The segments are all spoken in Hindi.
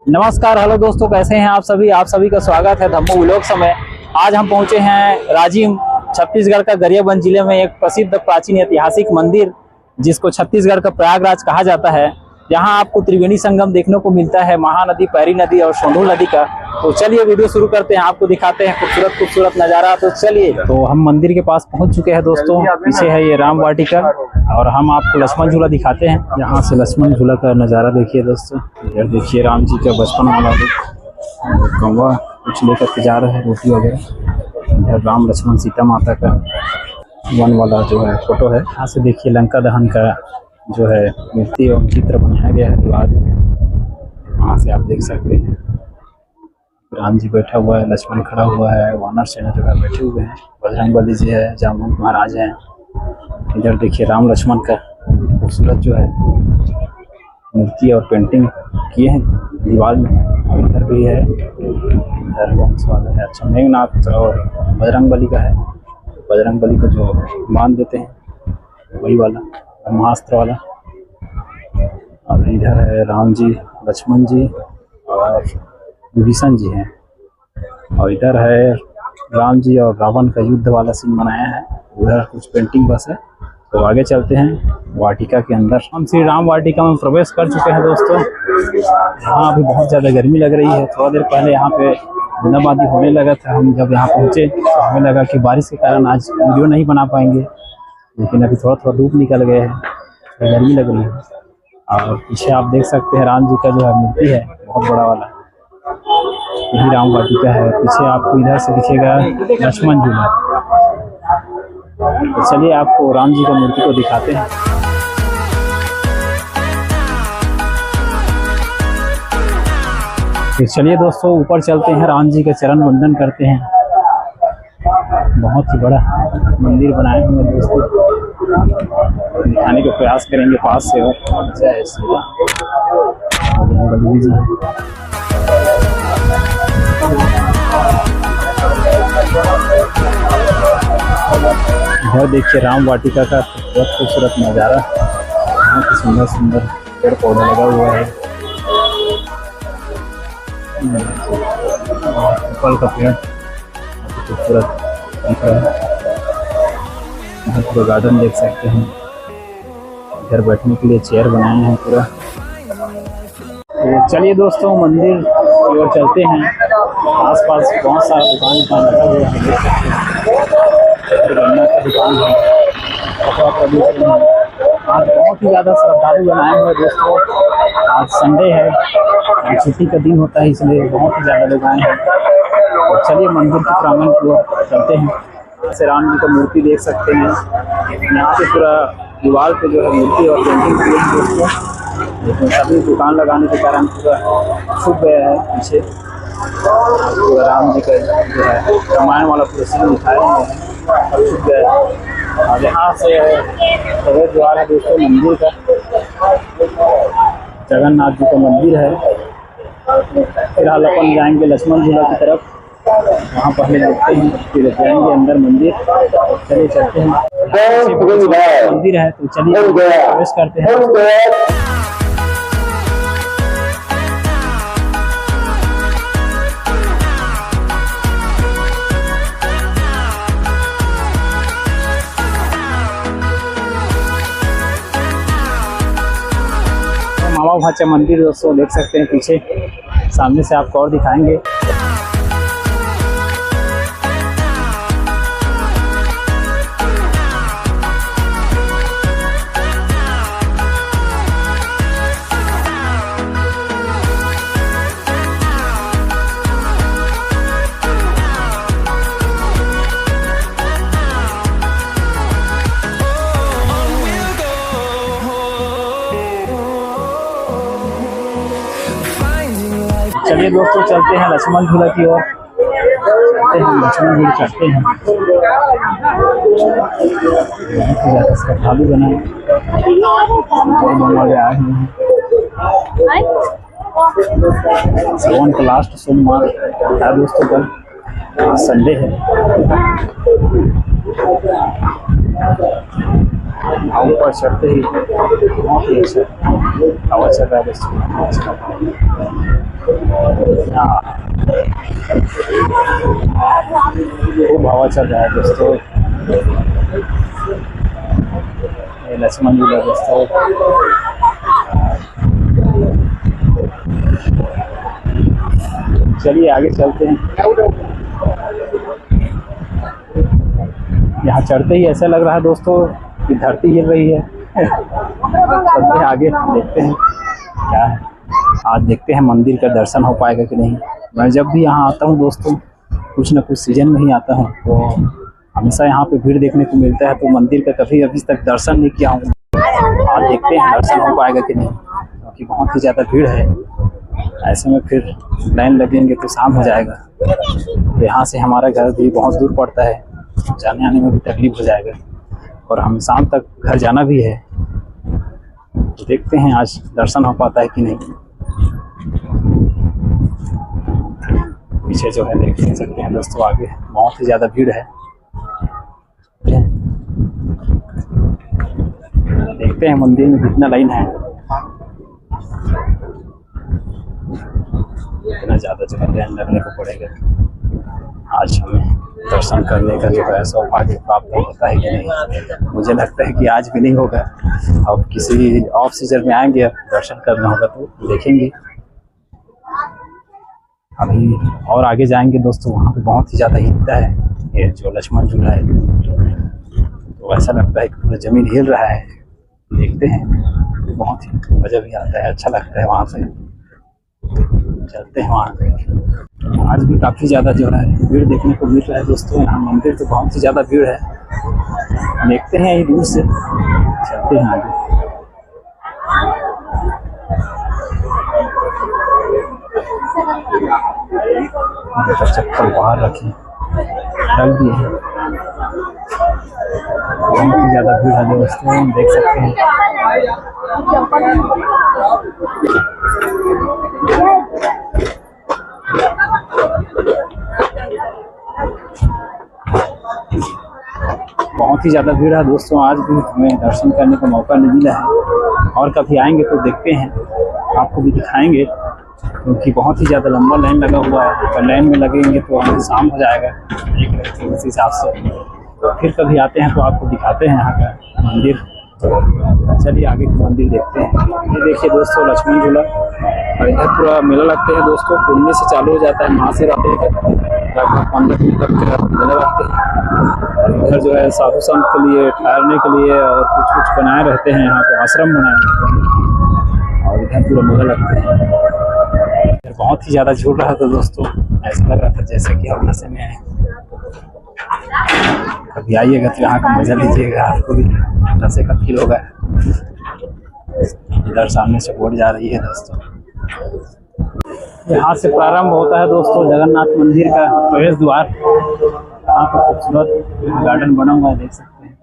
नमस्कार, हेलो दोस्तों, कैसे हैं आप सभी का स्वागत है धम्मो व्लॉग्स में। आज हम पहुंचे हैं राजिम, छत्तीसगढ़ का गरियाबंद जिले में एक प्रसिद्ध प्राचीन ऐतिहासिक मंदिर जिसको छत्तीसगढ़ का प्रयागराज कहा जाता है। यहाँ आपको त्रिवेणी संगम देखने को मिलता है, महानदी, पैरी नदी और सोंढूर नदी का। तो चलिए वीडियो शुरू करते हैं, आपको दिखाते हैं खूबसूरत नज़ारा। तो चलिए, तो हम मंदिर के पास पहुंच चुके हैं दोस्तों। पीछे है ये राम वाटिका और हम आपको लक्ष्मण झूला दिखाते हैं। यहाँ से लक्ष्मण झूला का नज़ारा देखिए दोस्तों। इधर देखिए राम जी का बचपन वाला कौवा कुछ लेकर के जा रहे हैं, रोटी वगैरह। इधर राम लक्ष्मण सीता माता का वन वाला जो है फोटो है। यहाँ से देखिए लंका दहन का जो है मूर्ति और चित्र बनाया गया है दीवार में। वहाँ से आप देख सकते हैं राम जी बैठा हुआ है, लक्ष्मण खड़ा हुआ है, वानर सेना जो है बैठे हुए हैं, बजरंगबली जी है, जामुन महाराज हैं। इधर देखिए राम लक्ष्मण का खूबसूरत जो है मूर्ति और पेंटिंग किए हैं दीवार में। और इधर भी है, इधर बॉक्स वाला है। अच्छा, मेघनाथ और बजरंगबली का है। बजरंगबली को जो बांध देते हैं वही वाला ब्रह्मास्त्र वाला। और इधर है राम जी, लक्ष्मण जी और विभीषण जी हैं। और इधर है राम जी और रावण का युद्ध वाला सीन बनाया है। उधर कुछ पेंटिंग बस है। तो आगे चलते हैं वाटिका के अंदर। हम श्री राम वाटिका में प्रवेश कर चुके हैं दोस्तों। यहाँ अभी बहुत ज़्यादा गर्मी लग रही है। थोड़ा देर पहले यहाँ पे बूंदाबांदी होने लगा था। हम जब यहाँ पहुँचे तो हमें लगा कि बारिश के कारण आज वीडियो नहीं बना पाएंगे, लेकिन अभी थोड़ा धूप निकल गए हैं, तो गर्मी लग रही है। और पीछे आप देख सकते हैं राम जी का जो है मूर्ति है, बहुत बड़ा वाला, यही राम वाटिका है। पीछे आपको इधर से दिखेगा लक्ष्मण झूला। तो चलिए आपको राम जी का मूर्ति को दिखाते हैं। तो चलिए दोस्तों ऊपर चलते हैं, राम जी का चरण वंदन करते हैं। बहुत ही बड़ा मंदिर बनाए हुए दोस्तों, दिखाने का प्रयास करेंगे पास से। और जय श्री राम जी। इधर देखिए राम वाटिका का बहुत खूबसूरत नज़ारा। बहुत ही सुंदर सुंदर पेड़ पौधा लगा हुआ है। पीपल का पेड़ खूबसूरत दिख रहा है। यहाँ पूरा गार्डन देख सकते हैं। इधर बैठने के लिए चेयर बनाए हैं पूरा। तो चलिए दोस्तों मंदिर की ओर चलते हैं। आसपास बहुत सारा दुकान लगा हुआ है। गन्ना का दुकान है, कपड़ा का दुकान है। आज बहुत ही ज़्यादा श्रद्धालु बनाए हुए दोस्तों। आज संडे है, छुट्टी का दिन होता है, इसलिए बहुत ही ज़्यादा दुकान है। तो चलिए मंदिर के प्रांगण की ओर चलते हैं। यहाँ से राम जी का मूर्ति देख सकते हैं। यहाँ पे पूरा दीवार पे जो है मूर्ति और पेंटिंग की है दोस्तों, लेकिन सभी दुकान लगाने के कारण पूरा छुप गया है पीछे। पूरा राम जी का जो है रामायण वाला पूरा सीन दिखाए हुए हैं, सब छुप गया है। और यहाँ से प्रवेश द्वार है दोस्तों मंदिर का। जगन्नाथ जी का मंदिर है। फिलहाल अपन जाएंगे लक्ष्मण झूला की तरफ, वहाँ पहले देखते हैं, फिर जाएंगे अंदर मंदिर। चलिए चलते हैं, मंदिर है तो चलिए प्रवेश करते हैं। मामा भाचा मंदिर दोस्तों देख सकते हैं पीछे, सामने से आपको और दिखाएंगे। चलिए दोस्तों चलते हैं लक्ष्मण झूला की ओर। चलते हैं लक्ष्मण झूला चलते हैं। बहुत ज़्यादा श्रद्धालु बनाए वाले आए हुए हैं। सावन का लास्ट सोमवार है दोस्तों, कल संडे है। ऊपर चढ़ते ही बहुत ही अच्छा हवा चल रहा है दोस्तों। खूब हवा चल रहा है दोस्तों। ये लक्ष्मण झूला दोस्तों। चलिए आगे चलते हैं। यहाँ चढ़ते ही ऐसा लग रहा है दोस्तों कि धरती हिल रही है। चलते हैं आगे, देखते हैं क्या है। आज देखते हैं मंदिर का दर्शन हो पाएगा कि नहीं। मैं जब भी यहाँ आता हूँ दोस्तों, कुछ न कुछ सीजन में ही आता हूँ, तो हमेशा यहाँ पे भीड़ देखने को मिलता है। तो मंदिर का कभी अभी तक दर्शन नहीं किया हूँ। आज देखते हैं दर्शन हो पाएगा कि नहीं, क्योंकि बहुत ही ज़्यादा भीड़ है। ऐसे में फिर लाइन लगेंगे तो शाम हो जाएगा। तो यहाँ से हमारा घर भी बहुत दूर पड़ता है, जाने आने में भी तकलीफ हो जाएगा, और हमें शाम तक घर जाना भी है। तो देखते हैं आज दर्शन हो पाता है कि नहीं। पीछे जो है देख सकते हैं दोस्तों, आगे बहुत ही ज़्यादा भीड़ है। देखते हैं मंदिर में कितना लाइन है। इतना ज़्यादा जो है लाइन लगने को पड़ेगा। आज हमें दर्शन करने का जो है सौभाग्य प्राप्त होता है कि नहीं, मुझे लगता है कि आज भी नहीं होगा। अब किसी ऑफ सीजन में आएंगे, दर्शन करना होगा तो देखेंगे। अभी और आगे जाएंगे दोस्तों, वहाँ पे बहुत ही ज़्यादा हिलता है ये जो लक्ष्मण झूला है। तो ऐसा लगता है कि पूरा ज़मीन हिल रहा है। देखते हैं, बहुत ही मज़ा भी आता है, अच्छा लगता है। वहाँ से चलते हैं वहाँ पे। आज भी काफ़ी ज़्यादा जो है भीड़ देखने को मिल रहा है दोस्तों। यहाँ मंदिर तो बहुत ही ज़्यादा भीड़ है। देखते हैं यही दूर से, चलते हैं आगे। तो चप्पल बाहर रखी रख दिए हैं। बहुत ही ज़्यादा भीड़ है दोस्तों, देख सकते हैं। बहुत ही ज़्यादा भीड़ है दोस्तों। आज भी हमें दर्शन करने का मौका नहीं मिला है, और कभी आएंगे तो देखते हैं, आपको भी दिखाएंगे। क्योंकि बहुत ही ज़्यादा लंबा लाइन लगा हुआ है। अगर लाइन में लगेंगे तो हमें शाम हो जाएगा उस हिसाब से। तो फिर कभी आते हैं तो आपको दिखाते हैं यहाँ का मंदिर। चलिए आगे के मंदिर देखते हैं। ये देखिए दोस्तों लक्ष्मण झूला, और इधर पूरा मेला लगते हैं दोस्तों। पुण्य से चालू हो जाता है, महाशिवरात्रि तक लगभग 15 दिन तक मेला लगते हैं। और इधर जो है साधु संत के लिए ठहरने के लिए और कुछ कुछ बनाए रहते हैं, यहाँ पे आश्रम बनाए रहते हैं, और इधर पूरा मेला लगते हैं। बहुत ही ज़्यादा झूल रहा था दोस्तों, ऐसा लग रहा था जैसे कि हम नशे में हैं। कभी आइएगा तो यहाँ का मजा लीजिएगा, आपको भी नशे का फील होगा। इधर सामने से बोट जा रही है दोस्तों। यहाँ से प्रारंभ होता है दोस्तों जगन्नाथ मंदिर का प्रवेश द्वार। यहाँ पर खूबसूरत गार्डन बना हुआ है, देख सकते हैं।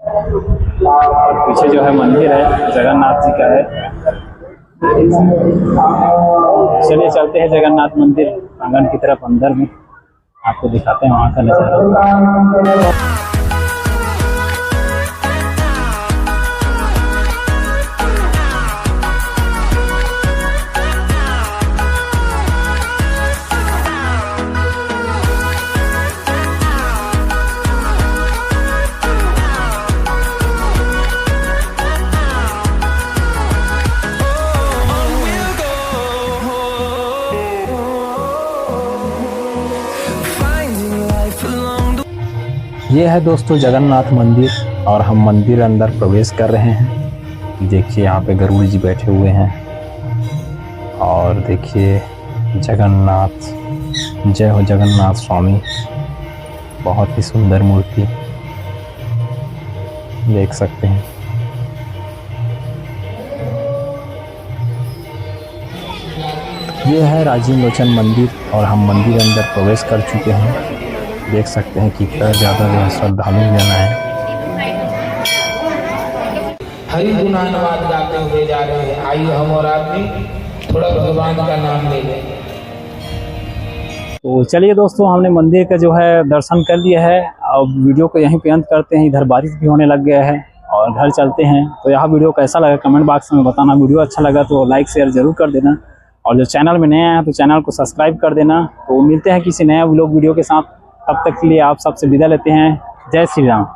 और पीछे जो है मंदिर है जगन्नाथ जी का है। चलिए चलते हैं जगन्नाथ मंदिर आंगन की तरफ, अंदर में आपको दिखाते हैं वहाँ का नजारा। ये है दोस्तों जगन्नाथ मंदिर, और हम मंदिर अंदर प्रवेश कर रहे हैं। देखिए यहाँ पे गरुड़ जी बैठे हुए हैं, और देखिए जगन्नाथ, जय हो जगन्नाथ स्वामी। बहुत ही सुंदर मूर्ति देख सकते हैं। ये है राजीव लोचन मंदिर, और हम मंदिर अंदर प्रवेश कर चुके हैं। देख सकते हैं कि कितना ज़्यादा जो है श्रद्धालु जन है। हरि गुणानुवाद गाते हुए जा रहे हैं। आइए हम और आप भी थोड़ा भगवान का नाम ले लें। तो चलिए दोस्तों, हमने मंदिर का जो है दर्शन कर लिया है। अब वीडियो को यहीं पे अंत करते हैं। इधर बारिश भी होने लग गया है, और घर चलते हैं। तो यह वीडियो कैसा लगा कमेंट बॉक्स में बताना। वीडियो अच्छा लगा तो लाइक शेयर जरूर कर देना, और जो चैनल में नए हैं तो चैनल को सब्सक्राइब कर देना। तो मिलते हैं किसी नए व्लॉग वीडियो के साथ, तब तक के लिए आप सबसे विदा लेते हैं। जय श्री राम।